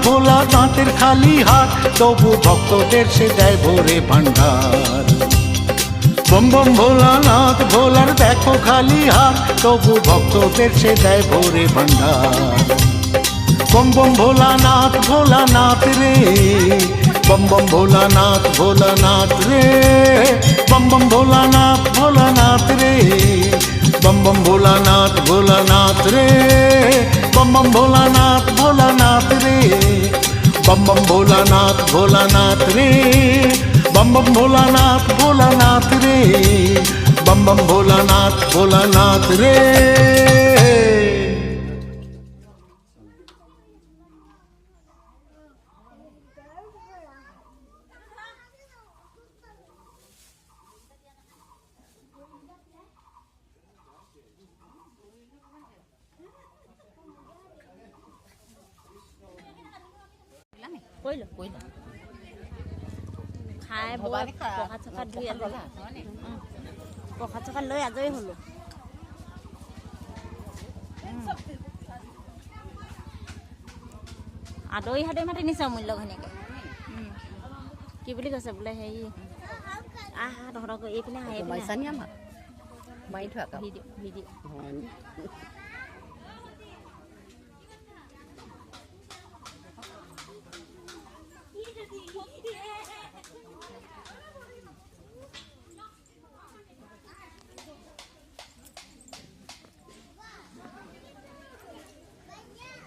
ভোলানাথের খালি হাত, তবু ভক্তদের সে দেয় ভোরে ভান্ডার। বম বম ভোলানাথ, ভোলার দেখো খালি হাত, তবু ভক্তদের সে দেয় ভোরে ভান্ডার। বম বম ভোলানাথ, ভোলানাথ রে, বম বম ভোলানাথ, ভোলানাথ রে, বম বম ভোলানাথ, ভোলানাথ রে, বম বম ভোলানাথ, ভোলানাথ রে, বম বম ভোলানাথ, ভোলানাথ রে, বম বম ভোলানাথ, ভোলানাথ রে, বম বম ভোলানাথ, ভোলানাথ রে, বম বম ভোলানাথ, ভোলানাথ রে। খাই বৈ প্ৰসাদ চসাদ ধুই আজৰি প্ৰসাদ চসাদ লৈ আজৰি হ'লোঁ। আদৰি সাদৰি মাতি নিছে অমূল্য ঘৈণীয়েকে। কি বুলি কৈছে বোলে, হেৰি তহঁতক এইপিনে আহে, মাৰি থোৱা ভিডিঅ'